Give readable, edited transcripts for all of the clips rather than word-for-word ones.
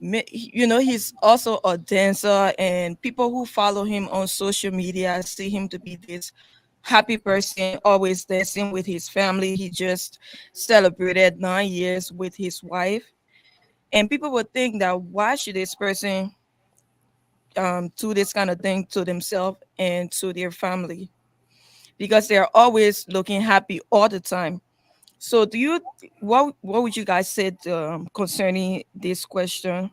he's also a dancer, and people who follow him on social media see him to be this happy person, always dancing with his family. He just celebrated 9 years with his wife, and people would think that why should this person do this kind of thing to themselves and to their family, because they're always looking happy all the time. So do you, what would you guys say concerning this question?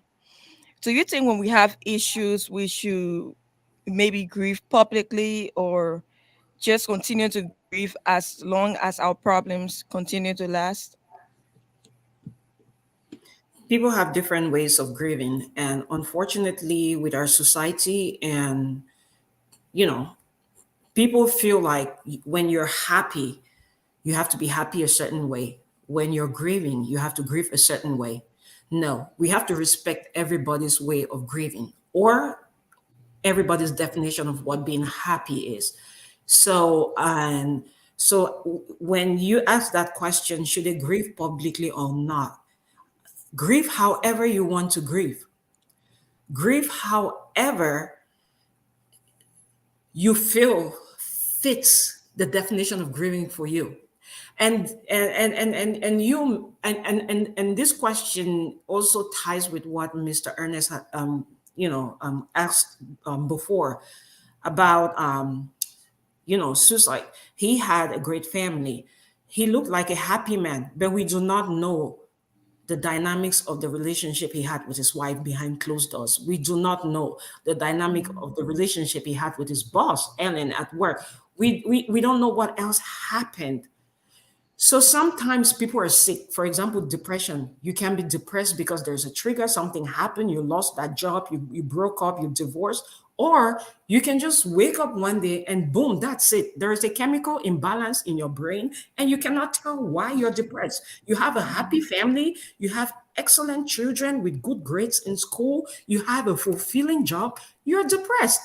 Do you think when we have issues, we should maybe grieve publicly, or just continue to grieve as long as our problems continue to last? People have different ways of grieving, and unfortunately, with our society, and you know, people feel like when you're happy, you have to be happy a certain way. When you're grieving, you have to grieve a certain way. No, we have to respect everybody's way of grieving, or everybody's definition of what being happy is. So, and so when you ask that question, should they grieve publicly or not? Grieve however you want to grieve. Grieve however you feel fits the definition of grieving for you. And you and this question also ties with what Mr. Ernest had asked before about suicide. He had a great family. He looked like a happy man, but we do not know the dynamics of the relationship he had with his wife behind closed doors. We do not know the dynamic of the relationship he had with his boss, Ellen, at work. We don't know what else happened. So sometimes people are sick. For example, depression. You can be depressed because there's a trigger, something happened, you lost that job, you broke up, you divorced, or you can just wake up one day and boom, that's it. There is a chemical imbalance in your brain, and you cannot tell why you're depressed. You have a happy family, you have excellent children with good grades in school, you have a fulfilling job, you're depressed.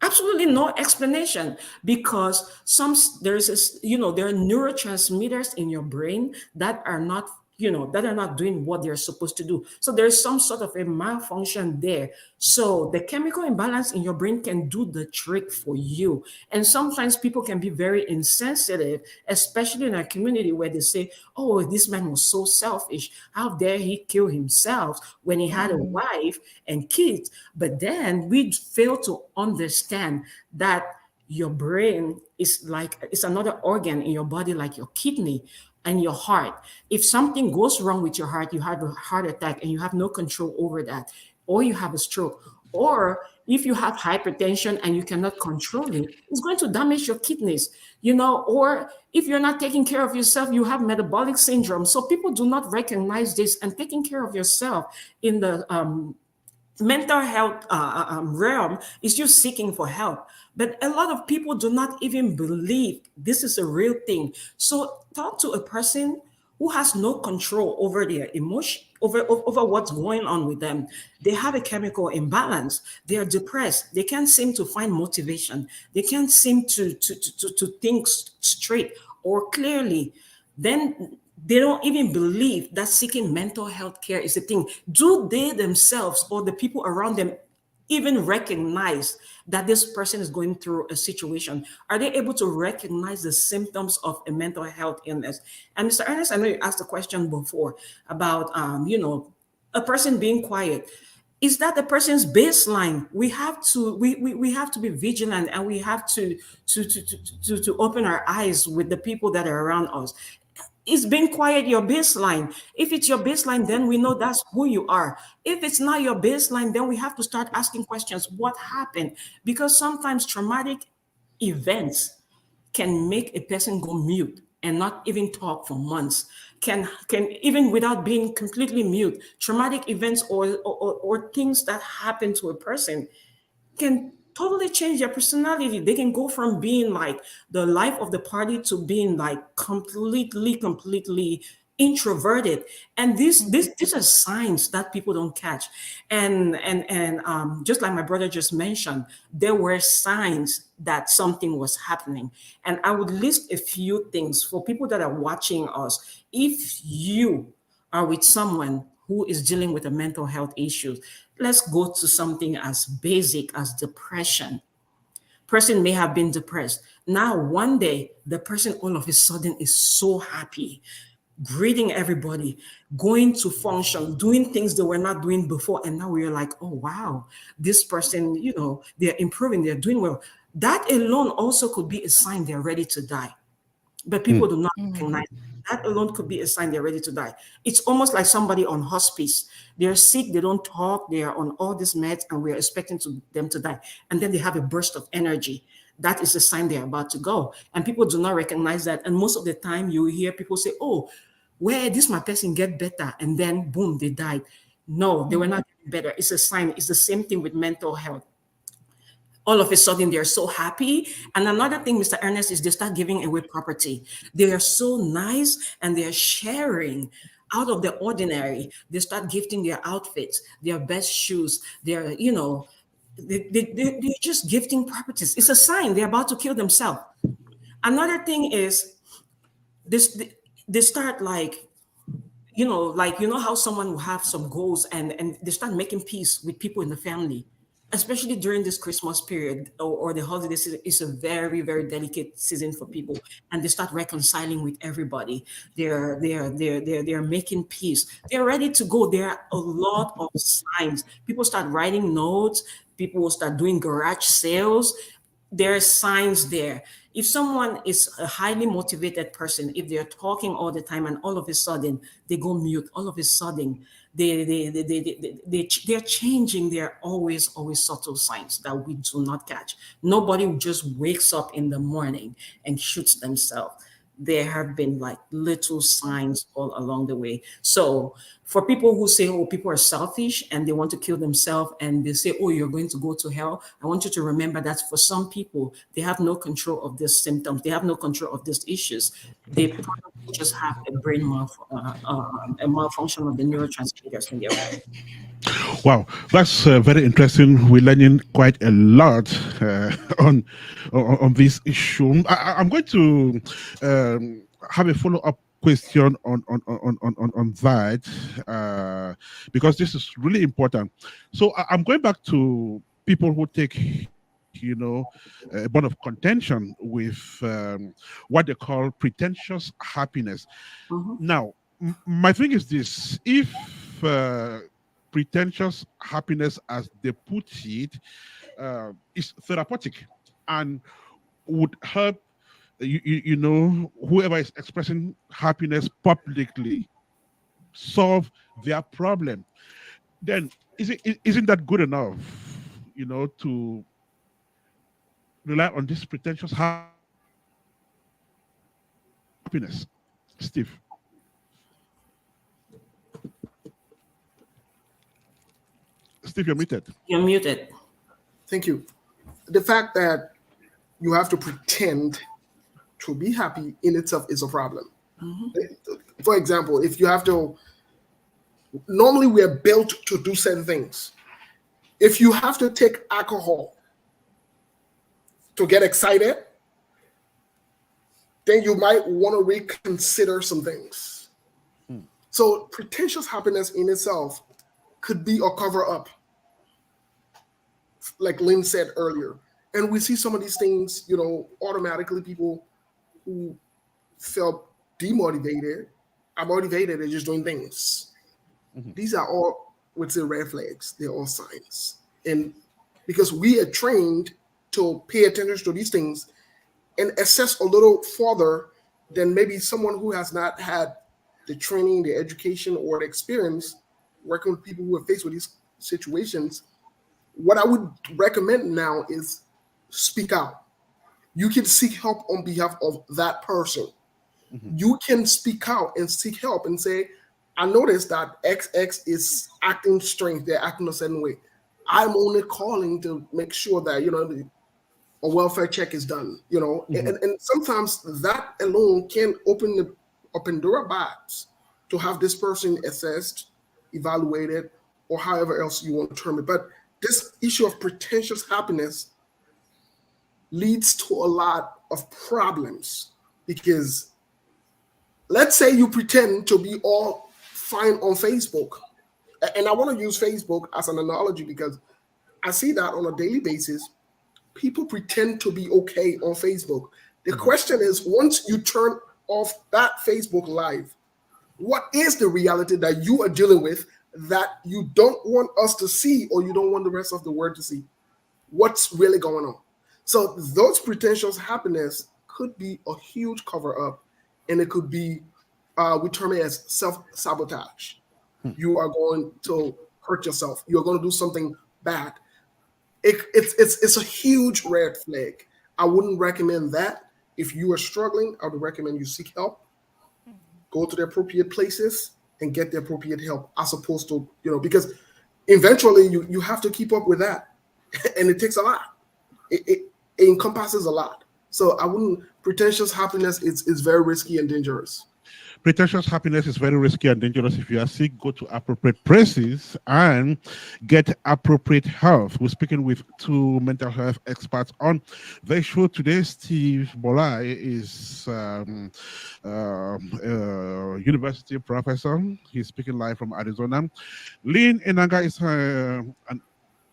Absolutely no explanation, because there are neurotransmitters in your brain that are not doing what they're supposed to do. So there's some sort of a malfunction there. So the chemical imbalance in your brain can do the trick for you. And sometimes people can be very insensitive, especially in our community, where they say, oh, this man was so selfish, how dare he kill himself when he had a wife and kids. But then we fail to understand that your brain is like it's another organ in your body, like your kidney and your heart. If something goes wrong with your heart, you have a heart attack and you have no control over that, or you have a stroke, or if you have hypertension and you cannot control it, it's going to damage your kidneys, or if you're not taking care of yourself, you have metabolic syndrome. So people do not recognize this, and taking care of yourself in the mental health realm is you seeking for help. But a lot of people do not even believe this is a real thing. So talk to a person who has no control over their emotion, over what's going on with them. They have a chemical imbalance. They are depressed. They can't seem to find motivation. They can't seem to think straight or clearly. Then they don't even believe that seeking mental health care is a thing. Do they themselves or the people around them even recognize that this person is going through a situation? Are they able to recognize the symptoms of a mental health illness? And Mr. Ernest, I know you asked a question before about, a person being quiet. Is that the person's baseline? We have to we have to be vigilant, and we have to open our eyes with the people that are around us. Is being quiet your baseline? If it's your baseline, then we know that's who you are. If it's not your baseline, then we have to start asking questions. What happened? Because sometimes traumatic events can make a person go mute and not even talk for months. Can even without being completely mute, traumatic events or things that happen to a person can totally change their personality. They can go from being like the life of the party to being like completely introverted. And these are signs that people don't catch. And just like my brother just mentioned, there were signs that something was happening. And I would list a few things for people that are watching us. If you are with someone who is dealing with a mental health issue. Let's go to something as basic as depression. Person may have been depressed. Now, one day, the person all of a sudden is so happy, greeting everybody, going to function, doing things they were not doing before. And now we're like, oh, wow, this person, they're improving, they're doing well. That alone also could be a sign they're ready to die. But people do not recognize that alone could be a sign they're ready to die. It's almost like somebody on hospice. They're sick, they don't talk, they are on all these meds, and we're expecting them to die. And then they have a burst of energy. That is a sign they're about to go. And people do not recognize that. And most of the time, you hear people say, oh, where this my person get better, and then boom, they died. No, they were not getting better. It's a sign. It's the same thing with mental health. All of a sudden they're so happy. And another thing, Mr. Ernest, is they start giving away property. They are so nice and they're sharing out of the ordinary. They start gifting their outfits, their best shoes, they're just gifting properties. It's a sign they're about to kill themselves. Another thing is this, they start like, how someone will have some goals and they start making peace with people in the family, especially during this Christmas period or the holiday season. Is a very, very delicate season for people, and they start reconciling with everybody. They're making peace. They're ready to go. There are a lot of signs. People start writing notes. People will start doing garage sales. There are signs there. If someone is a highly motivated person, if they're talking all the time and all of a sudden they go mute, all of a sudden they're changing. There are always subtle signs that we do not catch. Nobody just wakes up in the morning and shoots themselves. There have been like little signs all along the way. So for people who say, oh, people are selfish and they want to kill themselves, and they say, oh, you're going to go to hell, I want you to remember that for some people, they have no control of these symptoms. They have no control of these issues. They probably just have a a malfunction of the neurotransmitters in their brain. Wow, that's very interesting. We're learning quite a lot on this issue. I'm going to have a follow up question on that because this is really important. So I'm going back to people who take a bond of contention with what they call pretentious happiness. Mhm. Now, my thing is this: if pretentious happiness, as they put it, is therapeutic and would help whoever is expressing happiness publicly solve their problem, then isn't that good enough to rely on this pretentious happiness? Steve, you're muted. You're muted. Thank you. The fact that you have to pretend to be happy in itself is a problem. For example, if you have to, normally we are built to do certain things. If you have to take alcohol to get excited, then you might want to reconsider some things. So pretentious happiness in itself could be a cover up, like Lynn said earlier. And we see some of these things, automatically people who felt demotivated are motivated, they're just doing things. These are all, what's the red flags? They're all signs. And because we are trained to pay attention to these things and assess a little further than maybe someone who has not had the training, the education, or the experience working with people who are faced with these situations. What I would recommend now is speak out. You can seek help on behalf of that person. You can speak out and seek help and say, I noticed that XX is acting strange. They're acting a certain way. I'm only calling to make sure that, a welfare check is done, and sometimes that alone can open a Pandora box to have this person assessed, evaluated, or however else you want to term it. But this issue of pretentious happiness leads to a lot of problems because let's say you pretend to be all fine on Facebook And I want to use Facebook as an analogy because I see that on a daily basis. People pretend to be okay on Facebook. The question is, once you turn off that Facebook Live, what is the reality that you are dealing with that you don't want us to see or you don't want the rest of the world to see? What's really going on? So those pretentious happiness could be a huge cover up, and it could be, we term it as self-sabotage. You are going to hurt yourself. You're going to do something bad. It's a huge red flag. I wouldn't recommend that. If you are struggling, I would recommend you seek help, go to the appropriate places, and get the appropriate help, as opposed to, because eventually you have to keep up with that, and it takes a lot. It encompasses a lot. So I wouldn't. Pretentious happiness is very risky and dangerous. Pretentious happiness is very risky and dangerous. If you are sick, go to appropriate places and get appropriate help. We're speaking with two mental health experts on the show today. Steve Bolay is university professor. He's speaking live from Arizona. Lynn Enanga is an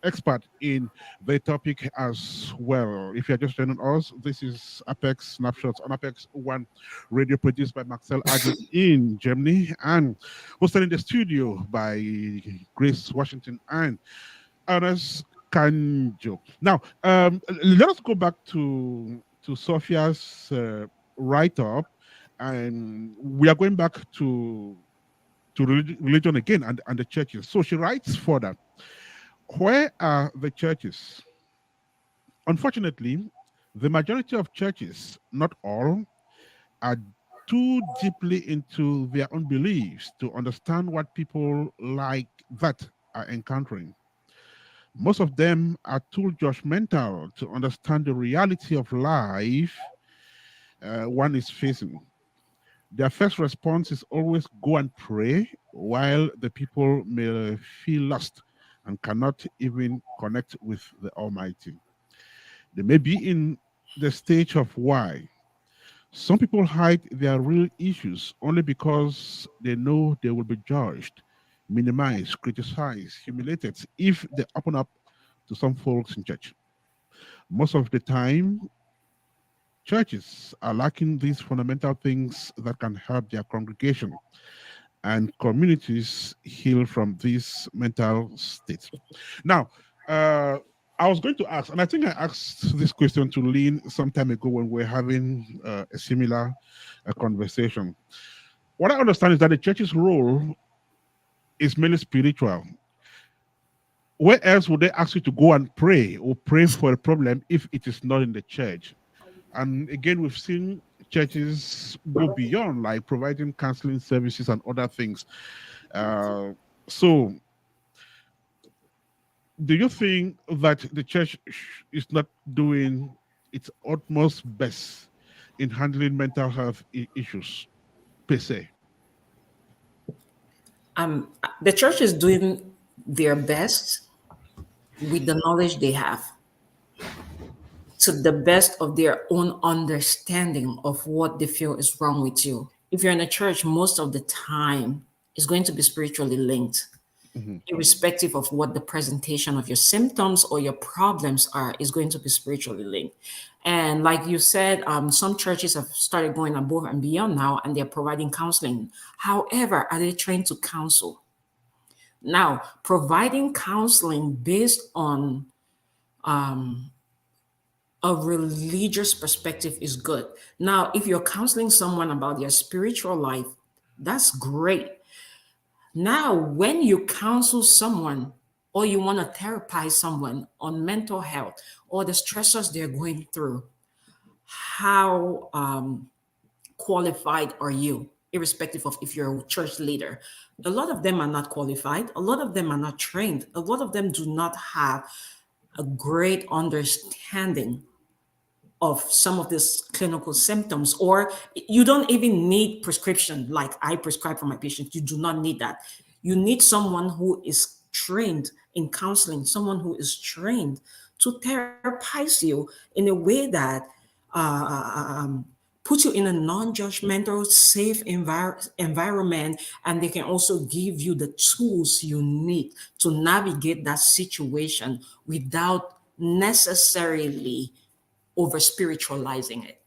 expert in the topic as well. If you're just joining us, this is Apex Snapshots on Apex One Radio, produced by Maxell Adi in Germany and hosted in the studio by Grace Washington and Ernest Kanjo. Now, let us go back to Sophia's write-up, and we are going back to religion again and the churches. So she writes further. Where are the churches? Unfortunately, the majority of churches, not all, are too deeply into their own beliefs to understand what people like that are encountering. Most of them are too judgmental to understand the reality of life one is facing. Their first response is always go and pray, while the people may feel lost and cannot even connect with the Almighty. They may be in the stage of why. Some people hide their real issues only because they know they will be judged, minimized, criticized, humiliated if they open up to some folks in church. Most of the time, churches are lacking these fundamental things that can help their congregation and communities heal from these mental states. Now, I was going to ask, and I think I asked this question to Lynn some time ago when we were having a similar conversation. What I understand is that the church's role is mainly spiritual. Where else would they ask you to go and pray or pray for a problem if it is not in the church? And again, we've seen churches go beyond, like providing counseling services and other things. So, do you think that the church is not doing its utmost best in handling mental health issues, per se? The church is doing their best with the knowledge they have, to the best of their own understanding of what they feel is wrong with you. If you're in a church, most of the time it's going to be spiritually linked, irrespective of what the presentation of your symptoms or your problems are, is going to be spiritually linked. And like you said, some churches have started going above and beyond now, and they're providing counseling. However, are they trained to counsel? Now, providing counseling based on a religious perspective is good. Now, if you're counseling someone about their spiritual life, that's great. Now, when you counsel someone or you want to therapize someone on mental health or the stressors they're going through, how qualified are you, irrespective of if you're a church leader? A lot of them are not qualified. A lot of them are not trained. A lot of them do not have a great understanding of some of these clinical symptoms, or you don't even need prescription like I prescribe for my patients. You do not need that. You need someone who is trained in counseling, someone who is trained to therapize you in a way that put you in a non-judgmental, safe environment, and they can also give you the tools you need to navigate that situation without necessarily over spiritualizing it.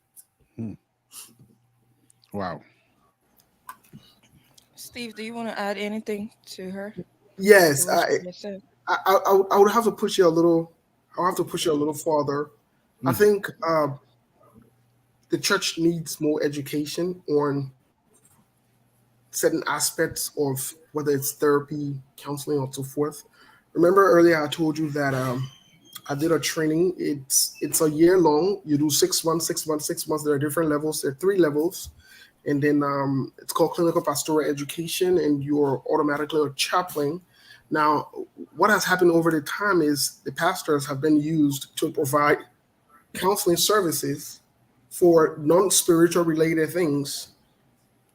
Wow. Steve, do you want to add anything to her? To Yes, what she just said? I would have to push you a little. I'll have to push you a little farther. I think the church needs more education on certain aspects of whether it's therapy, counseling, or so forth. Remember earlier I told you that I did a training. It's a year long. You do 6 months, 6 months, 6 months. There are different levels. There are 3 levels, and then it's called clinical pastoral education, and you're automatically a chaplain. Now, what has happened over the time is the pastors have been used to provide counseling services for non-spiritual related things.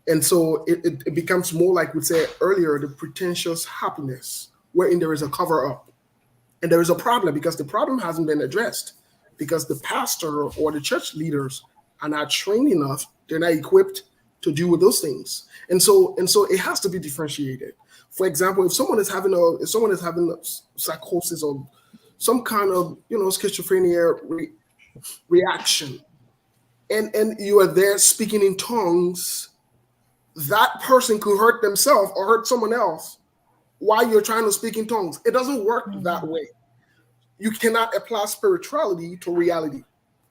And so it becomes more like we said earlier, the pretentious happiness, wherein there is a cover up. And there is a problem because the problem hasn't been addressed because the pastor or the church leaders are not trained enough. They're not equipped to deal with those things. And so it has to be differentiated. For example, if someone is having a psychosis or some kind of schizophrenia reaction, and you are there speaking in tongues, that person could hurt themselves or hurt someone else while you're trying to speak in tongues. It doesn't work that way. You cannot apply spirituality to reality.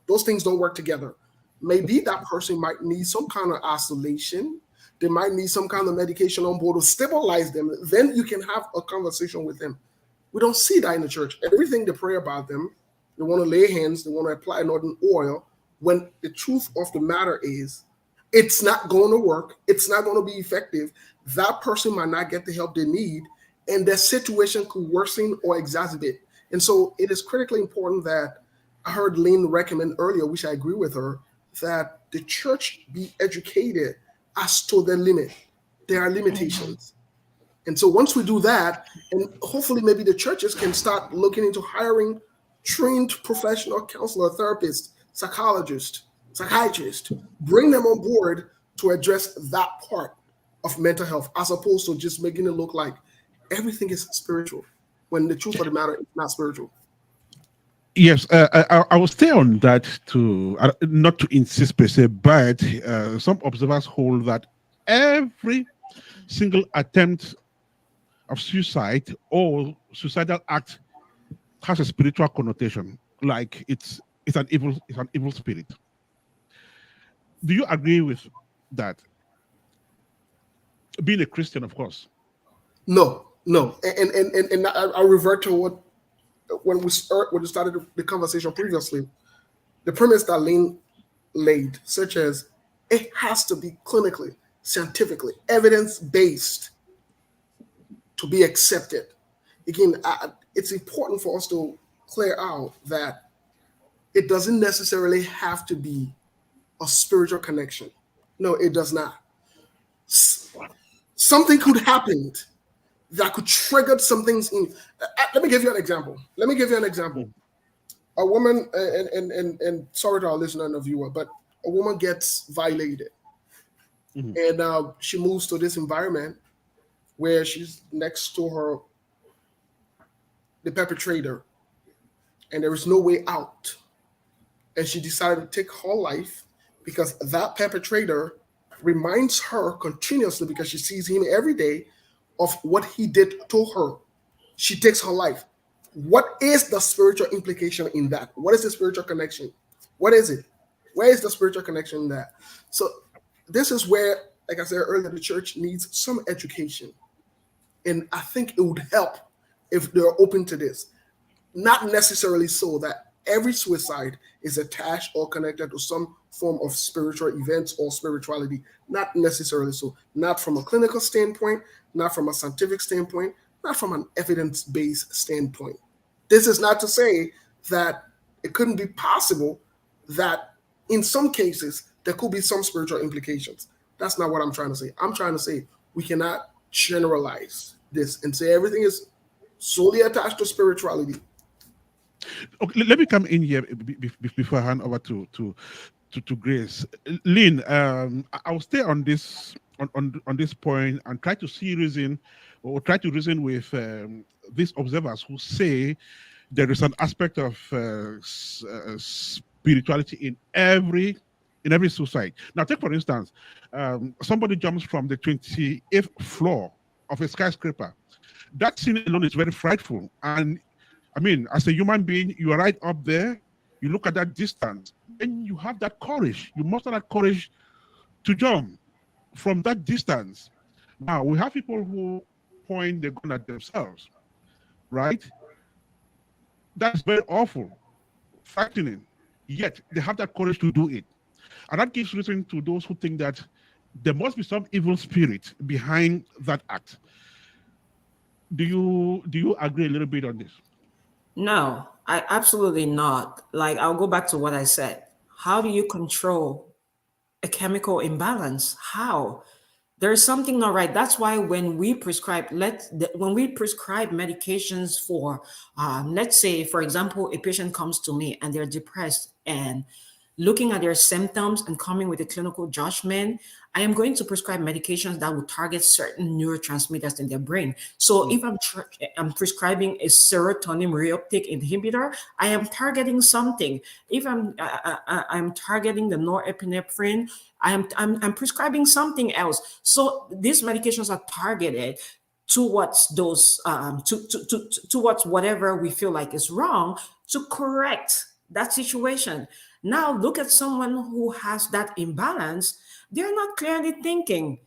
Those things don't work together. Maybe that person might need some kind of isolation. They might need some kind of medication on board to stabilize them. Then you can have a conversation with them. We don't see that in the church. Everything they pray about them, they want to lay hands, they want to apply anointing oil, when the truth of the matter is it's not going to work. It's not going to be effective. That person might not get the help they need, and their situation could worsen or exacerbate. And so it is critically important that I heard Lynn recommend earlier, which I agree with her, that the church be educated as to their limit. There are limitations. And so once we do that, and hopefully maybe the churches can start looking into hiring trained professional counselor, therapists, psychologists, psychiatrists, bring them on board to address that part of mental health, as opposed to just making it look like everything is spiritual, when the truth of the matter is not spiritual. Yes, I will stay on that to not to insist per se, but some observers hold that every single attempt of suicide or suicidal act has a spiritual connotation, like it's an evil spirit. Do you agree with that? Being a Christian, of course. No. And I revert to what when we started the conversation previously, the premise that Lynn laid, such as it has to be clinically, scientifically, evidence-based to be accepted. Again, it's important for us to clear out that it doesn't necessarily have to be a spiritual connection. No, it does not. Something could happen that could trigger some things in. Let me give you an example. A woman, and sorry to our listener and viewer, but a woman gets violated, and she moves to this environment where she's next to the perpetrator, and there is no way out, and she decided to take her life because that perpetrator reminds her continuously, because she sees him every day, of what he did to her. She takes her life. What is the spiritual implication in that? What is the spiritual connection? What is it? Where is the spiritual connection in that? So this is where, like I said earlier, the church needs some education. And I think it would help if they're open to this. Not necessarily so that every suicide is attached or connected to some form of spiritual events or spirituality. Not necessarily so. Not from a clinical standpoint, not from a scientific standpoint, not from an evidence-based standpoint. This is not to say that it couldn't be possible that in some cases there could be some spiritual implications. That's not what I'm trying to say. I'm trying to say we cannot generalize this and say everything is solely attached to spirituality. Okay, let me come in here before I hand over to to Grace. Lynn, I'll stay on this on this point and try to see reason or try to reason with these observers who say there is an aspect of spirituality in every suicide. Now, take for instance, somebody jumps from the 28th floor of a skyscraper. That scene alone is very frightful. And I mean, as a human being, you are right up there. You look at that distance, and you have that courage. You muster that courage to jump from that distance. Now, we have people who point the gun at themselves, right? That's very awful, frightening. Yet they have that courage to do it. And that gives reason to those who think that there must be some evil spirit behind that act. Do you agree a little bit on this? No, I absolutely not. Like, I'll go back to what I said. How do you control a chemical imbalance? How? There's something not right. That's why when we prescribe, when we prescribe medications for, let's say, for example, a patient comes to me and they're depressed, and looking at their symptoms and coming with a clinical judgment, I am going to prescribe medications that will target certain neurotransmitters in their brain. So if I'm prescribing a serotonin reuptake inhibitor, I am targeting something. If I'm targeting the norepinephrine, I'm prescribing something else. So these medications are targeted towards those towards whatever we feel like is wrong, to correct that situation. Now look at someone who has that imbalance. They're not clearly thinking.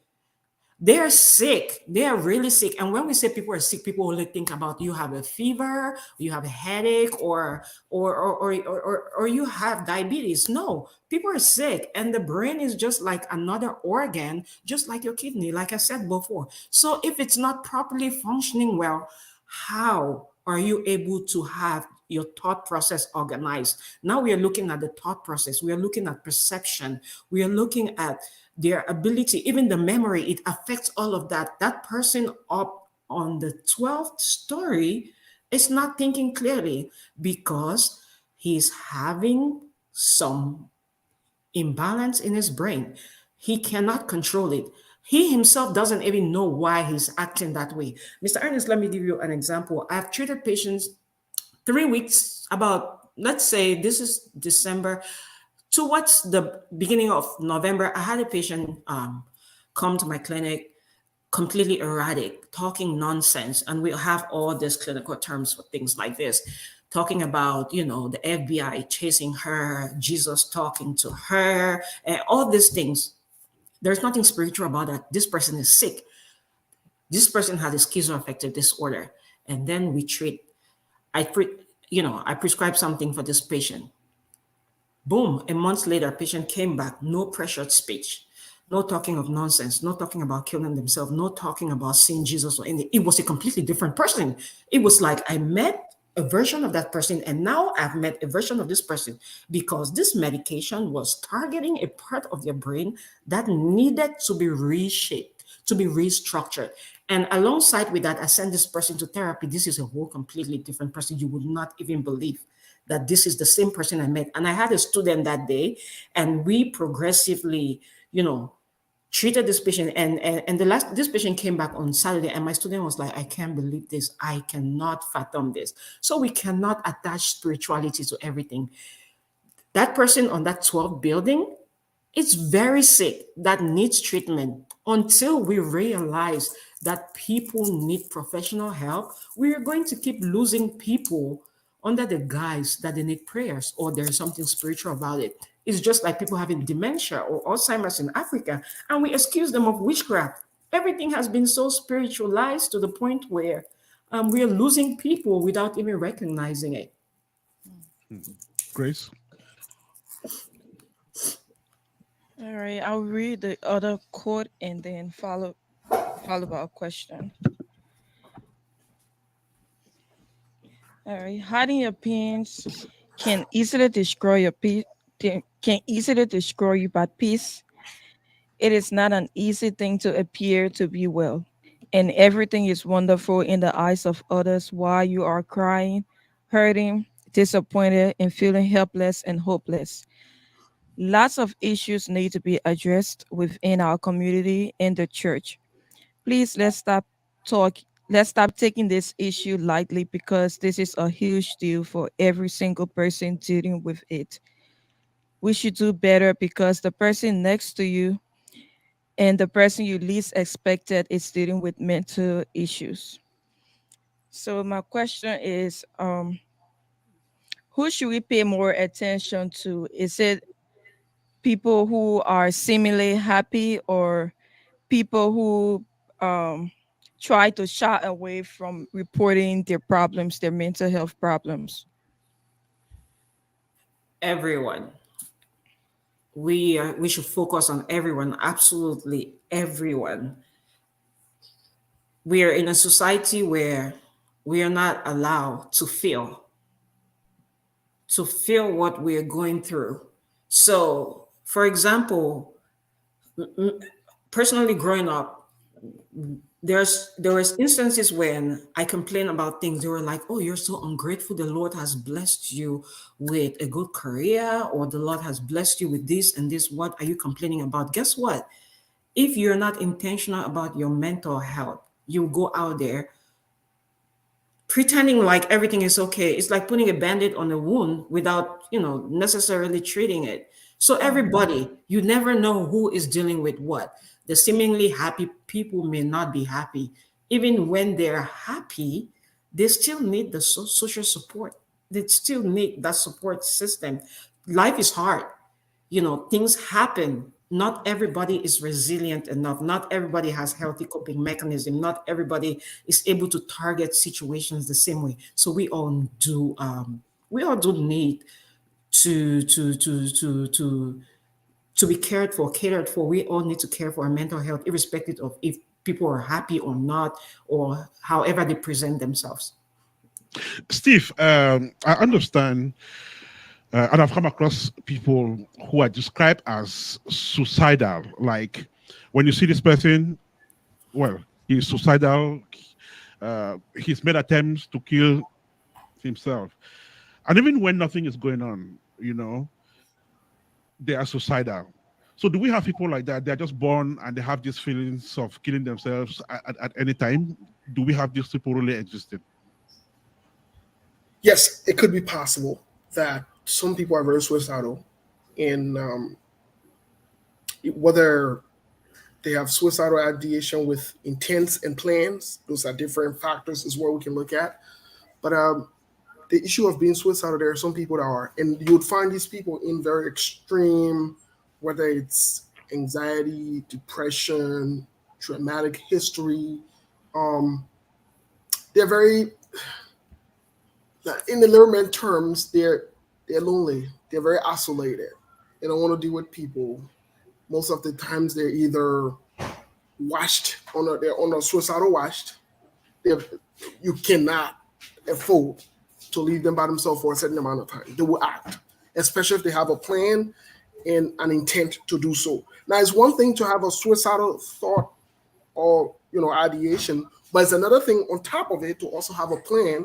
They're sick. They are really sick. And when we say people are sick, people only think about you have a fever, you have a headache, or you have diabetes. No, people are sick, and the brain is just like another organ, just like your kidney, like I said before. So if it's not properly functioning well, how are you able to have your thought process organized? Now we are looking at the thought process. We are looking at perception. We are looking at their ability, even the memory. It affects all of that. That person up on the 12th story is not thinking clearly because he's having some imbalance in his brain. He cannot control it. He himself doesn't even know why he's acting that way. Mr. Ernest, let me give you an example. I've treated patients 3 weeks, about, let's say this is December, towards the beginning of November. I had a patient come to my clinic completely erratic, talking nonsense. And we have all these clinical terms for things like this, talking about, the FBI chasing her, Jesus talking to her, and all these things. There's nothing spiritual about that. This person is sick. This person had a schizoaffective disorder. And then we treat, I prescribe something for this patient. Boom, a month later, patient came back, no pressured speech, no talking of nonsense, no talking about killing themselves, no talking about seeing Jesus or anything. It was a completely different person. It was like I met a version of that person, and now I've met a version of this person, because this medication was targeting a part of their brain that needed to be reshaped, to be restructured. And alongside with that, I sent this person to therapy. This is a whole completely different person. You would not even believe that this is the same person I met. And I had a student that day, and we progressively, treated this patient. And this patient came back on Saturday, and my student was like, I can't believe this. I cannot fathom this. So we cannot attach spirituality to everything. That person on that 12th building is very sick, that needs treatment. Until we realize that people need professional help, we are going to keep losing people under the guise that they need prayers or there's something spiritual about it. It's just like people having dementia or Alzheimer's in Africa, and we excuse them of witchcraft. Everything has been so spiritualized to the point where we are losing people without even recognizing it. Grace? All right, I'll read the other quote and then follow up a question. All right, hiding your pains can easily destroy your peace. Can easily destroy you, but peace. It is not an easy thing to appear to be well, and everything is wonderful in the eyes of others while you are crying, hurting, disappointed, and feeling helpless and hopeless. Lots of issues need to be addressed within our community and the church. Please talk let's stop taking this issue lightly because this is a huge deal for every single person dealing with it. We should do better because the person next to you and the person you least expected is dealing with mental issues. So my question is, who should we pay more attention to? Is it people who are seemingly happy or people who um, try to shy away from reporting their problems, their mental health problems? Everyone. We should focus on everyone, absolutely everyone. We are in a society where we are not allowed to feel what we are going through. So, for example, personally growing up, there was instances when I complain about things. They were like, "Oh, you're so ungrateful. The Lord has blessed you with a good career, or the Lord has blessed you with this and this. What are you complaining about?" Guess what? If you're not intentional about your mental health, you go out there pretending like everything is okay. It's like putting a band-aid on a wound without, necessarily treating it. So everybody, you never know who is dealing with what. The seemingly happy people may not be happy. Even when they're happy, they still need the social support. They still need that support system. Life is hard. Things happen. Not everybody is resilient enough. Not everybody has healthy coping mechanism. Not everybody is able to target situations the same way. So we all do need to be catered for. We all need to care for our mental health, irrespective of if people are happy or not, or however they present themselves. Steve, I understand, and I've come across people who are described as suicidal. Like when you see this person, well, he's suicidal. He's made attempts to kill himself, and even when nothing is going on, they are suicidal. So, do we have people like that? They're just born and they have these feelings of killing themselves at any time. Do we have these people really existing? Yes, it could be possible that some people are very suicidal, and whether they have suicidal ideation with intents and plans, those are different factors as well we can look at. But the issue of being suicidal, there are some people that are, and you would find these people in very extreme, whether it's anxiety, depression, traumatic history. Um, they're very, in the layman terms, they're lonely. They're very isolated. They don't want to deal with people. Most of the times, they're either they're on a suicidal watch. They're, you cannot afford to leave them by themselves for a certain amount of time. They will act, especially if they have a plan and an intent to do so. Now, it's one thing to have a suicidal thought or ideation, but it's another thing on top of it to also have a plan.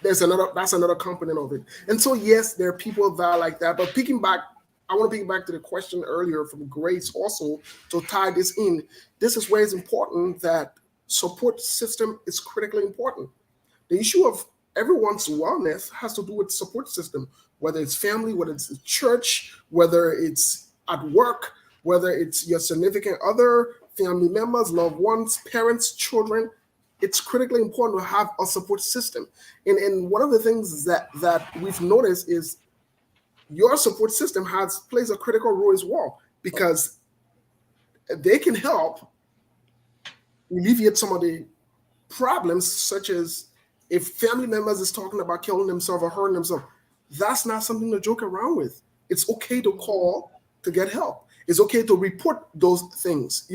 That's another component of it. And so yes, there are people that are like that. But I want to pick back to the question earlier from Grace also to tie this in. This is where it's important that support system is critically important. The issue of everyone's wellness has to do with support system, whether it's family, whether it's church, whether it's at work, whether it's your significant other, family members, loved ones, parents, children. It's critically important to have a support system. And one of the things that we've noticed is your support system plays a critical role as well, because they can help alleviate some of the problems, such as if family members is talking about killing themselves or hurting themselves. That's not something to joke around with. It's okay to call to get help. It's okay to report those things.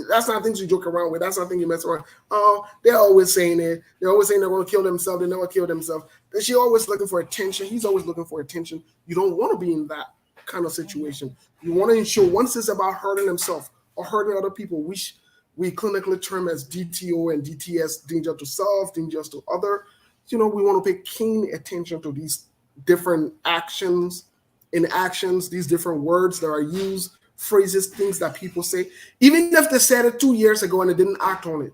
That's not things you joke around with. That's not things you mess around. Oh, they're always saying it. They're always saying they're going to kill themselves. They never kill themselves. She's always looking for attention. He's always looking for attention. You don't want to be in that kind of situation. You want to ensure once it's about hurting themselves or hurting other people, which we clinically term as DTO and DTS, danger to self, danger to other. We want to pay keen attention to these different actions in actions, these different words that are used, phrases, things that people say, even if they said it 2 years ago and they didn't act on it.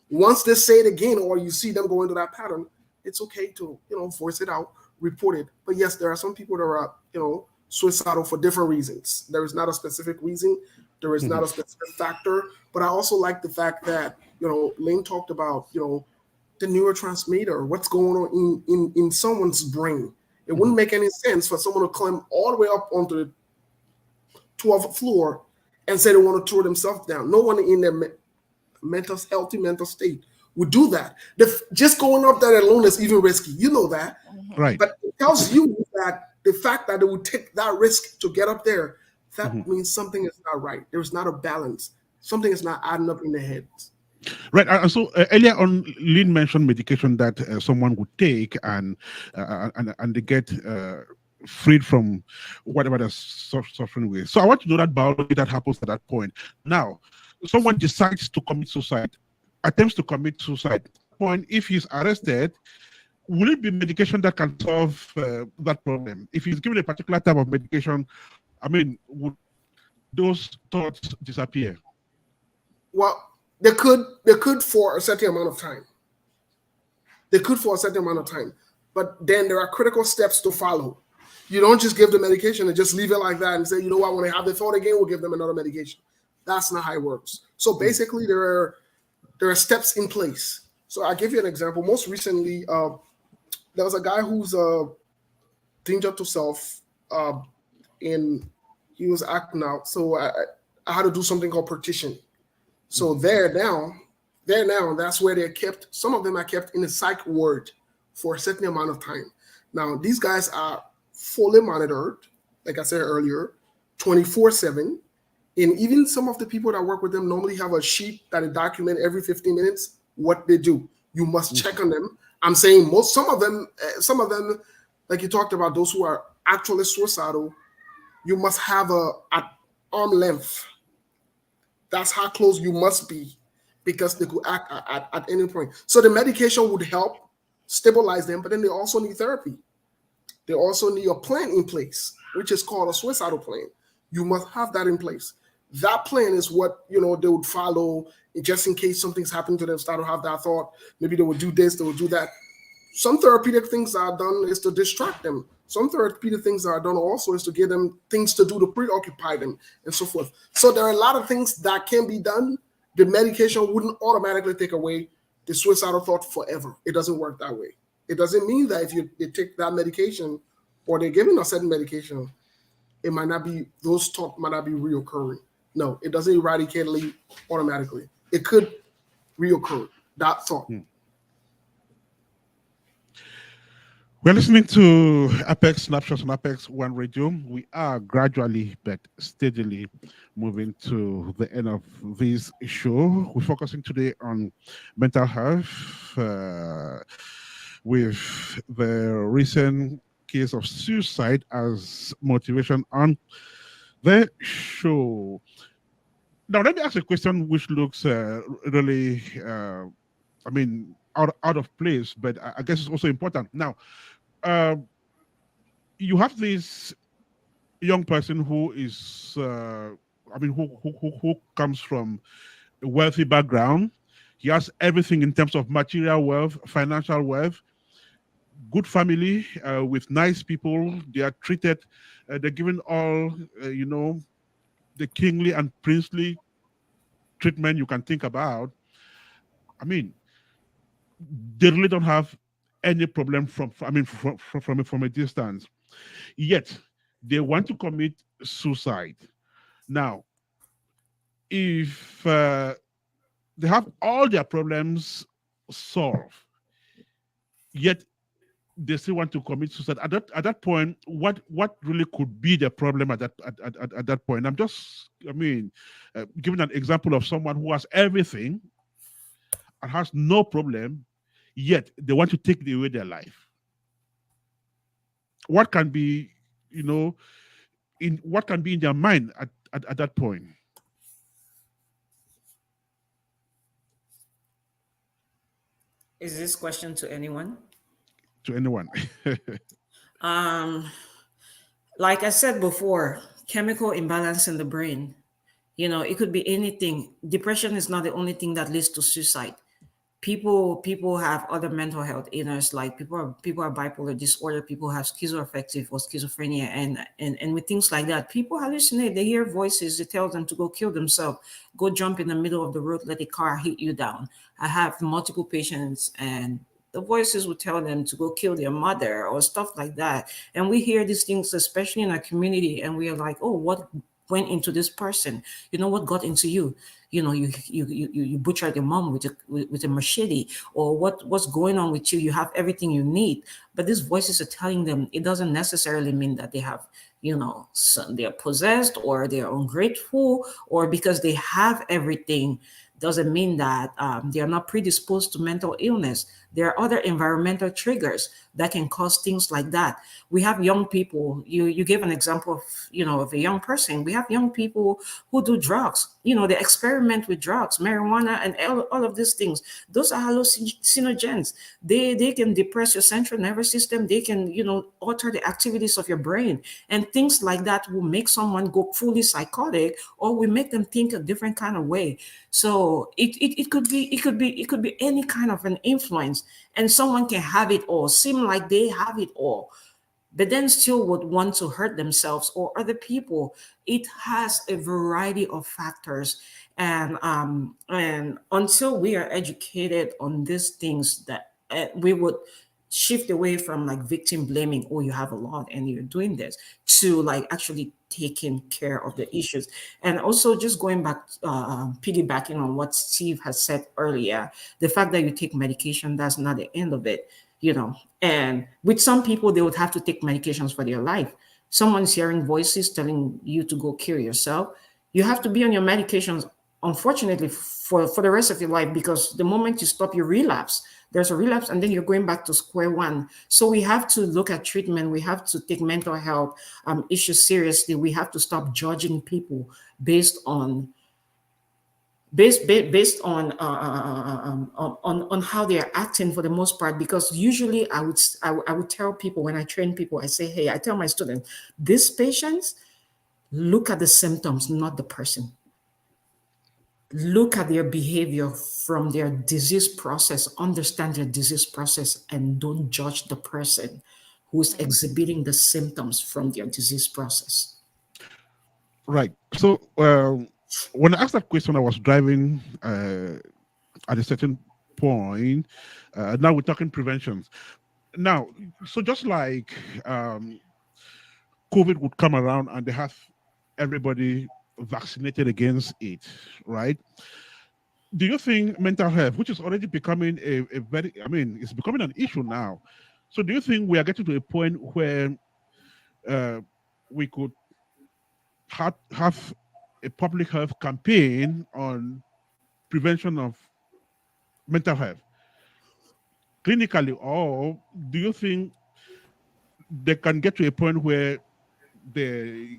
Once they say it again, or you see them go into that pattern, it's okay to, voice it out, report it. But yes, there are some people that are, suicidal for different reasons. There is not a specific reason. There is not a specific factor. But I also like the fact that, Lynn talked about, the neurotransmitter, what's going on in someone's brain. It wouldn't make any sense for someone to climb all the way up onto the 12th floor and say they want to throw themselves down. No one in their healthy mental state would do that. Just going up there alone is even risky. You know that. Right. But it tells you that the fact that they would take that risk to get up there, that means something is not right. There's not a balance. Something is not adding up in their heads. Right. So earlier on, Lynn mentioned medication that someone would take and they get freed from whatever they're suffering with. So I want to know that biology that happens at that point. Now, someone decides to commit suicide, attempts to commit suicide. Point, if he's arrested, will it be medication that can solve that problem? If he's given a particular type of medication, would those thoughts disappear? Well, they could for a certain amount of time. But then there are critical steps to follow. You don't just give the medication and just leave it like that and say, you know what, when they have the thought again, we'll give them another medication. That's not how it works. So basically, there are steps in place. So I'll give you an example. Most recently, there was a guy who's danger to self, and he was acting out. So I had to do something called partition. So there now, that's where they're kept. Some of them are kept in a psych ward for a certain amount of time. Now, these guys are fully monitored, like I said earlier, 24/7. And even some of the people that work with them normally have a sheet that they document every 15 minutes what they do. You must check on them. I'm saying some of them, like you talked about, those who are actually suicidal, you must have at arm length. That's how close you must be, because they could act at any point. So the medication would help stabilize them, but then they also need therapy. They also need a plan in place, which is called a suicidal plan. You must have that in place. That plan is what they would follow just in case something's happening to them, start to have that thought. Maybe they would do this, they would do that. Some therapeutic things that are done is to distract them. Some therapeutic things that are done also is to give them things to do to preoccupy them and so forth. So there are a lot of things that can be done. The medication wouldn't automatically take away the suicidal thought forever. It doesn't work that way. It doesn't mean that if they take that medication or they're given a certain medication, it might not be, those thoughts might not be reoccurring. No, it doesn't eradicate it automatically. It could reoccur, that thought. We're listening to Apex Snapshots on Apex One Radio. We are gradually but steadily moving to the end of this show. We're focusing today on mental health with the recent case of suicide as motivation on the show. Now, let me ask a question which looks really, out of place, but I guess it's also important. Now, you have this young person who is, who comes from a wealthy background. He has everything in terms of material wealth, financial wealth, good family with nice people. They are treated, they're given all, the kingly and princely treatment you can think about. They really don't have any problem from a distance. Yet they want to commit suicide. Now, if they have all their problems solved, yet they still want to commit suicide. At that point, what really could be the problem at that point? I'm just, giving an example of someone who has everything and has no problem, yet they want to take away their life. What can be, what can be in their mind at that point? Is this question to anyone? To anyone. Like I said before, chemical imbalance in the brain. It could be anything. Depression is not the only thing that leads to suicide. People have other mental health illness, like people are bipolar disorder, people have schizoaffective or schizophrenia, and with things like that, people hallucinate. They hear voices, they tell them to go kill themselves, go jump in the middle of the road, let a car hit you down. I have multiple patients, and the voices would tell them to go kill their mother or stuff like that. And we hear these things, especially in our community, and we are like, oh, what went into this person? What got into you? You butchered your mom with a machete, or what's going on with you? You have everything you need, but these voices are telling them. It doesn't necessarily mean that they have, they're possessed or they're ungrateful, or because they have everything doesn't mean that they are not predisposed to mental illness. There are other environmental triggers that can cause things like that. We have young people. You gave an example of of a young person. We have young people who do drugs. They experiment with drugs, marijuana, and all of these things. Those are hallucinogens. They can depress your central nervous system. They can alter the activities of your brain, and things like that will make someone go fully psychotic, or will make them think a different kind of way. So it could be any kind of an influence, and someone can have it all, seem like they have it all, but then still would want to hurt themselves or other people. It has a variety of factors, and until we are educated on these things, that we would shift away from like victim blaming. Oh, you have a lot and you're doing this, to like actually taking care of the issues. And also, just going back, piggybacking on what Steve has said earlier, the fact that you take medication, that's not the end of it. And with some people, they would have to take medications for their life. Someone's hearing voices telling you to go kill yourself. You have to be on your medications, unfortunately, for the rest of your life, because the moment you stop, you relapse. There's a relapse, and then you're going back to square one. So we have to look at treatment. We have to take mental health issues seriously. We have to stop judging people based on on how they are acting for the most part. Because usually I would tell people, when I train people, I say, hey, I tell my students, these patients, look at the symptoms, not the person. Look at their behavior from their disease process, understand their disease process, and don't judge the person who's exhibiting the symptoms from their disease process. Right. So when I asked that question, I was driving at a certain point. Now we're talking preventions. Now, so just like COVID would come around and they have everybody vaccinated against it, right? Do you think mental health, which is already becoming a very, I mean, it's becoming an issue now. So do you think we are getting to a point where we could have a public health campaign on prevention of mental health clinically, or do you think they can get to a point where they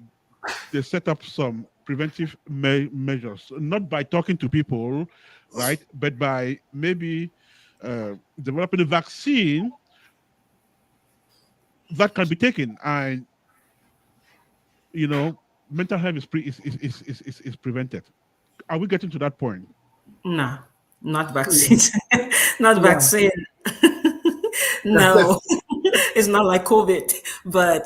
set up some preventive measures, not by talking to people, right, but by maybe developing a vaccine that can be taken, and mental health is prevented? Are we getting to that point? No, not vaccines. Not Yeah. vaccine. That's No, it's not like COVID, but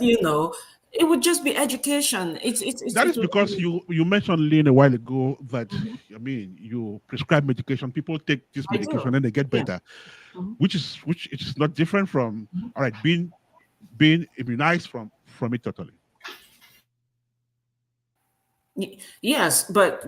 it would just be education. That It is would because be, you mentioned, Lynn, a while ago that, I mean, you prescribe medication, people take this I medication do. and they get Yeah. better, which is not different from, all right, being immunized from it totally. Yes, but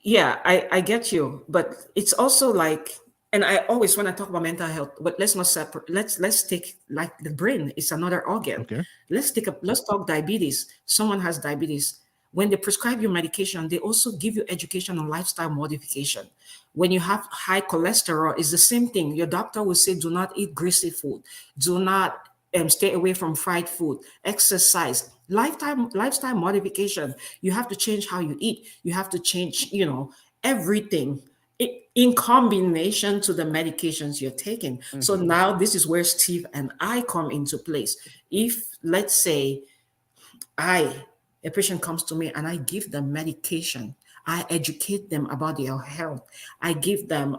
yeah, I get you, but it's also like, and I always, when I talk about mental health, but let's not separate. Let's take, like, the brain is another organ. Okay. Let's talk diabetes. Someone has diabetes. When they prescribe you medication, they also give you education on lifestyle modification. When you have high cholesterol, it's the same thing. Your doctor will say, do not eat greasy food, do not stay away from fried food, exercise, lifestyle modification. You have to change how you eat. You have to change, everything. in combination to the medications you're taking. So now this is where Steve and I come into place. If, let's say, a patient comes to me and I give them medication, I educate them about their health, I give them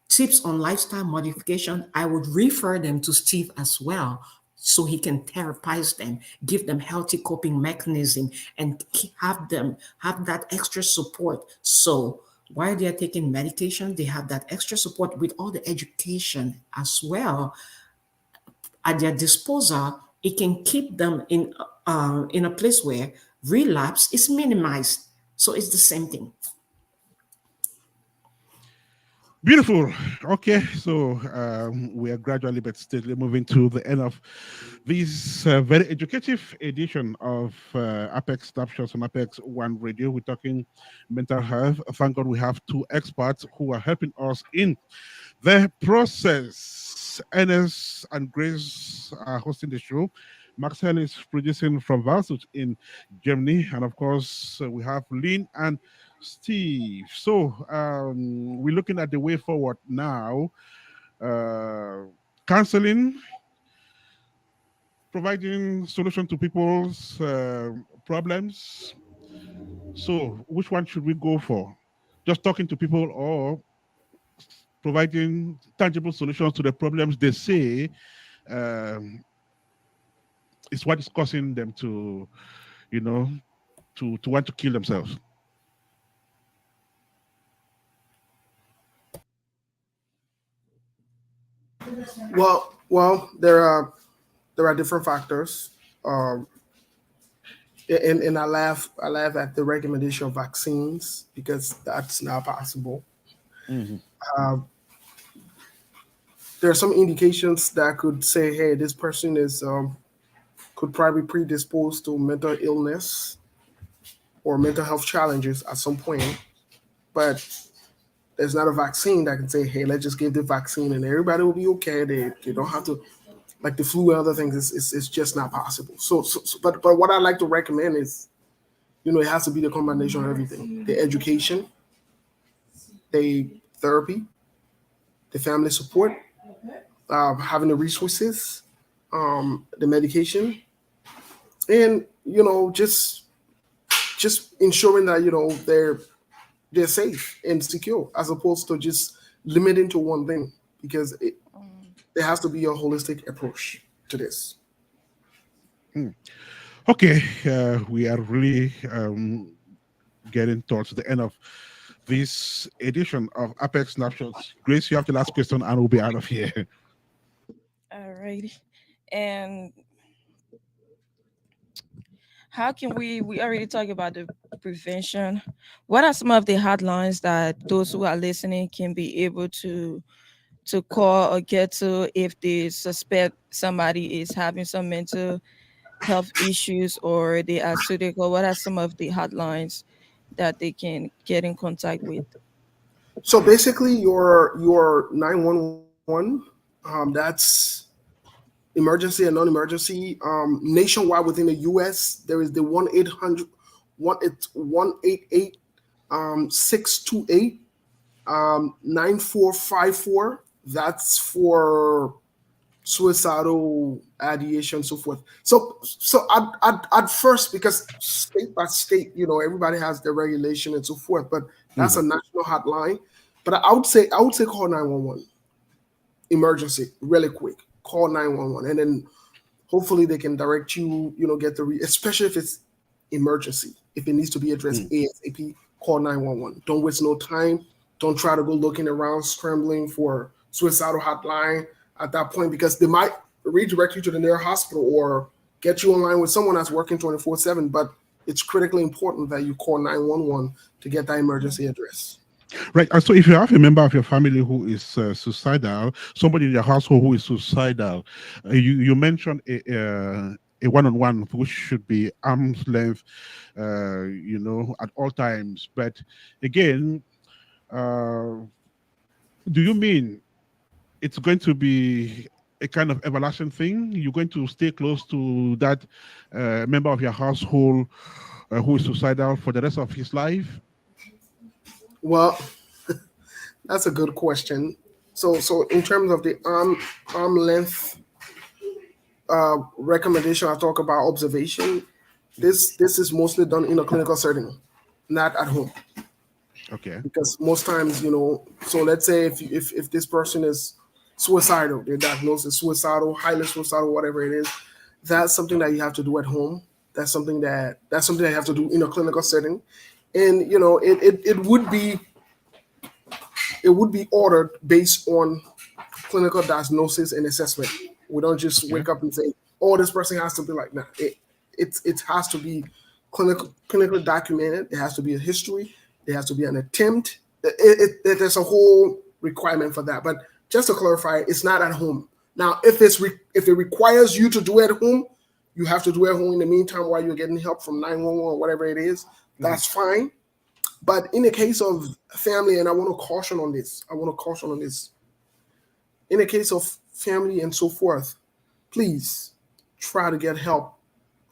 tips on lifestyle modification, I would refer them to Steve as well, so he can therapize them, give them healthy coping mechanism, and have them have that extra support. So while they are taking medication, they have that extra support with all the education as well at their disposal. It can keep them in a place where relapse is minimized. So it's the same thing. Beautiful. Okay, so we are gradually but steadily moving to the end of this very educative edition of Apex Snapshots on Apex One Radio. We're talking mental health. Thank God we have two experts who are helping us in the process. Ernest and Grace are hosting the show. Maxwell is producing from Valsuch in Germany. And of course, we have Lynn and Steve. So we're looking at the way forward now. Counseling, providing solution to people's problems. So which one should we go for? Just talking to people or providing tangible solutions to the problems they say is what is causing them to, to want to kill themselves? Well, there are different factors. And I laugh at the recommendation of vaccines because that's not possible. There are some indications that could say, hey, this person is could probably predisposed to mental illness or mental health challenges at some point, but there's not a vaccine that can say, hey, let's just give the vaccine and everybody will be okay. They don't have to, like the flu and other things. It's just not possible. But what I like to recommend is, it has to be the combination of everything: the education, the therapy, the family support, having the resources, the medication, and just ensuring that they're safe and secure, as opposed to just limiting to one thing, because there has to be a holistic approach to this. Okay, we are really getting towards the end of this edition of Apex Snapshots. Grace, you have the last question and we'll be out of here. Alrighty. And how can we already talked about the prevention? What are some of the hotlines that those who are listening can be able to call or get to if they suspect somebody is having some mental health issues or they are suicidal? What are some of the hotlines that they can get in contact with? So basically, your 911, that's emergency and non-emergency. Nationwide within the U.S., there is the 1-800 188 628 9454. That's for suicidal ideation, so forth. So I'd first, because state by state, everybody has their regulation and so forth, but that's a national hotline. But I would say call 911 emergency really quick. Call 911, and then hopefully they can direct you. Get especially if it's emergency, if it needs to be addressed ASAP. Call 911. Don't waste no time. Don't try to go looking around scrambling for suicidal hotline at that point, because they might redirect you to the nearest hospital or get you online with someone that's working 24/7. But it's critically important that you call 911 to get that emergency address. Right. And so if you have a member of your family who is suicidal, somebody in your household who is suicidal, you mentioned a one-on-one which should be arm's length, at all times. But again, do you mean it's going to be a kind of everlasting thing? You're going to stay close to that member of your household who is suicidal for the rest of his life? Well, That's a good question. So in terms of the arm length recommendation, I talk about observation. This is mostly done in a clinical setting, not at home, Okay. because most times, so let's say if this person is suicidal, they're diagnosed as suicidal, highly suicidal, whatever it is, that's something that you have to do at home. That's something that you have to do in a clinical setting, and it would be ordered based on clinical diagnosis and assessment. We don't just Okay. wake up and say, "Oh, this person has to be like." Nah, it has to be clinically documented. It has to be a history. There has to be an attempt. There's a whole requirement for that. But just to clarify, it's not at home. Now, if it requires you to do it at home, you have to do it at home in the meantime while you're getting help from 911 or whatever it is. That's fine. But in the case of family, and I want to caution on this, in the case of family and so forth, please try to get help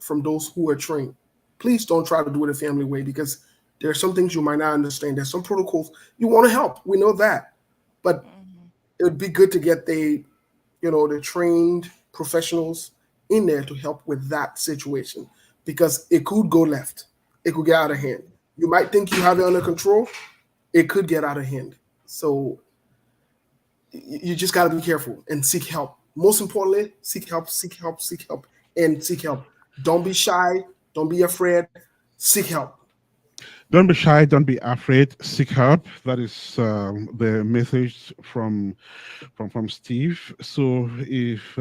from those who are trained. Please don't try to do it the family way, because there are some things you might not understand. There's some protocols you want to help. We know that, but it would be good to get the trained professionals in there to help with that situation, because it could go left. It could get out of hand. You might think you have it under control. It could get out of hand. So you just got to be careful and seek help. Most importantly, seek help, seek help, seek help, and seek help. Don't be shy. Don't be afraid. Seek help. Don't be shy. Don't be afraid. Seek help. That is the message from Steve. So if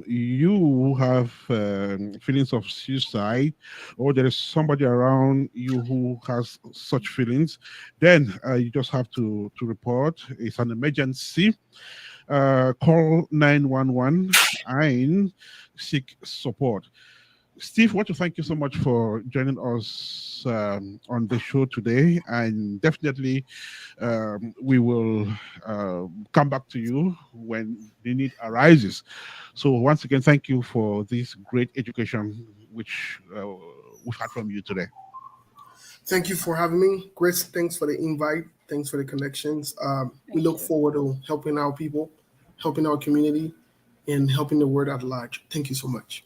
you have feelings of suicide, or there is somebody around you who has such feelings, then you just have to report. It's an emergency. Call 911 and seek support. Steve, want to thank you so much for joining us on the show today, and definitely we will come back to you when the need arises. So once again, thank you for this great education which we've had from you today. Thank you for having me. Grace, thanks for the invite. Thanks for the connections. We Thank look you. forward to helping our people, helping our community, and helping the world at large. Thank you so much.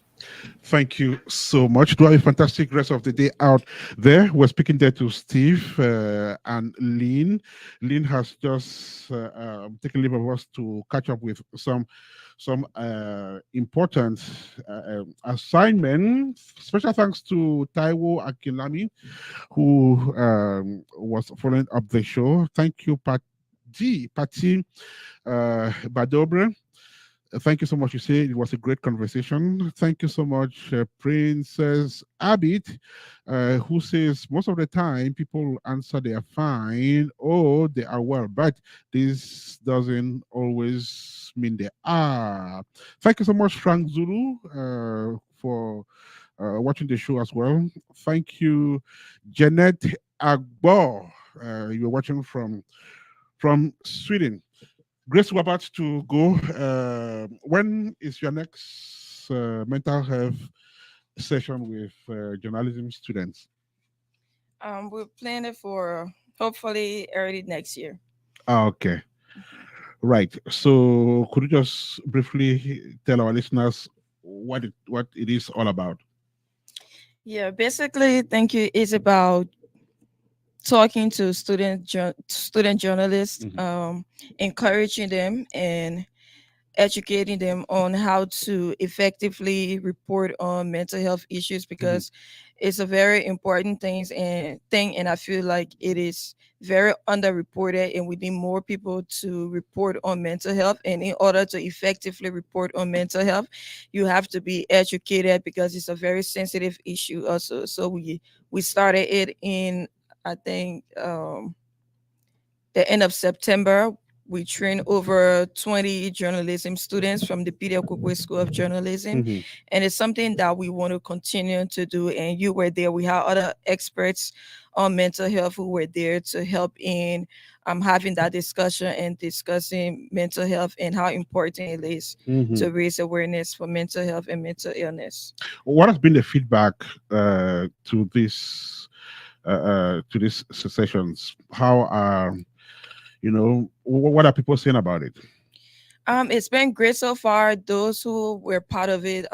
Thank you so much. Do have a fantastic rest of the day out there. We're speaking there to Steve and Lynn. Lynn has just taken leave of us to catch up with some important assignments. Special thanks to Taiwo Akinlami, who was following up the show. Thank you, Patty Badobre. Thank you so much. You say it was a great conversation. Thank you so much, Princess Abid, who says most of the time people answer they are fine or they are well, but this doesn't always mean they are. Thank you so much, Frank Zulu, for watching the show as well. Thank you, Janet Agbo. You're watching from Sweden. Grace, we're about to go. When is your next mental health session with journalism students? We're planning for hopefully early next year. Okay, right. So, could you just briefly tell our listeners what it is all about? Yeah, basically, thank you. It's about talking to student journalists, Mhm. encouraging them and educating them on how to effectively report on mental health issues, Mhm. because it's a very important thing, and I feel like it is very underreported, and we need more people to report on mental health. And in order to effectively report on mental health, you have to be educated, because it's a very sensitive issue also. So we started it in, I think, the end of September. We trained over 20 journalism students from the Peter Cookway School of Journalism. Mhm. And it's something that we want to continue to do. And you were there. We had other experts on mental health who were there to help in having that discussion and discussing mental health and how important it is Mhm. to raise awareness for mental health and mental illness. What has been the feedback to these sessions? How are What are people saying about it? It's been great so far. Those who were part of it,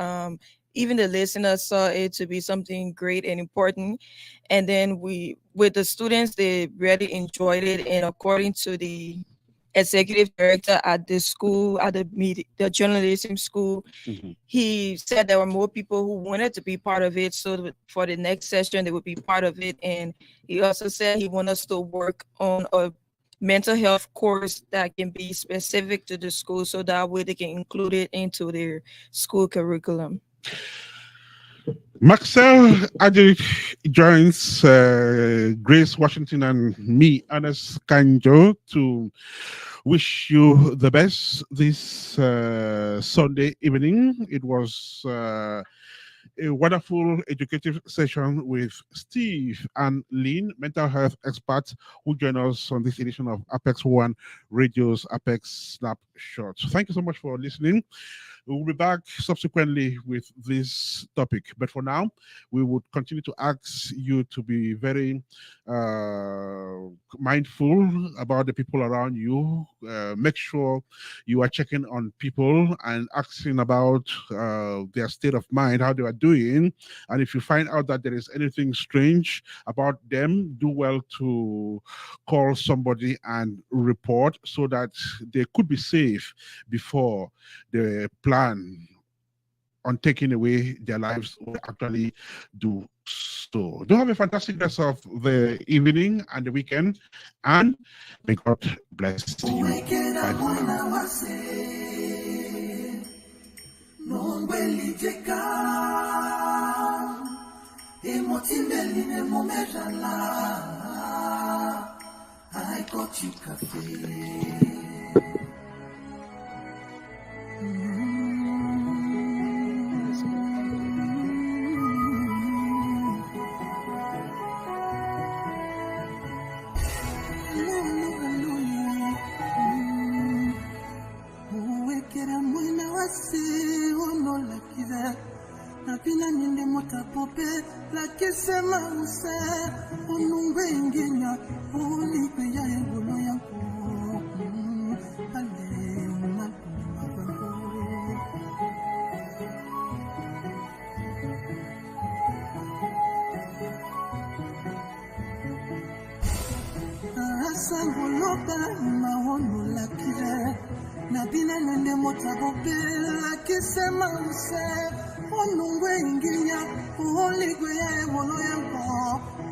even the listeners saw it to be something great and important. And then with the students, they really enjoyed it. And according to the executive director at the school, at the journalism school, he said there were more people who wanted to be part of it. So for the next session, they would be part of it. And he also said he wants us to work on a mental health course that can be specific to the school, so that way they can include it into their school curriculum. Maxwell Adjei joins Grace Washington and me, Ernest Kanjo, to wish you the best this Sunday evening. It was a wonderful educative session with Steve and Lynn, mental health experts, who join us on this edition of Apex One Radio's Apex Snapshot. So thank you so much for listening. We will be back subsequently with this topic. But for now, we would continue to ask you to be very mindful about the people around you. Make sure you are checking on people and asking about their state of mind, how they are doing. And if you find out that there is anything strange about them, do well to call somebody and report so that they could be safe before the plan on taking away their lives will actually do so. Do have a fantastic rest of the evening and the weekend, and may God bless you. Bye for I got you cafe. Napina ninde motapope la kisema use onungwe ingenya uli kweya engolo yanko ale unakumako asangoloka mawono la kire napina ninde motapope la kisema use onungwe inginya uholigwe ya emono yanko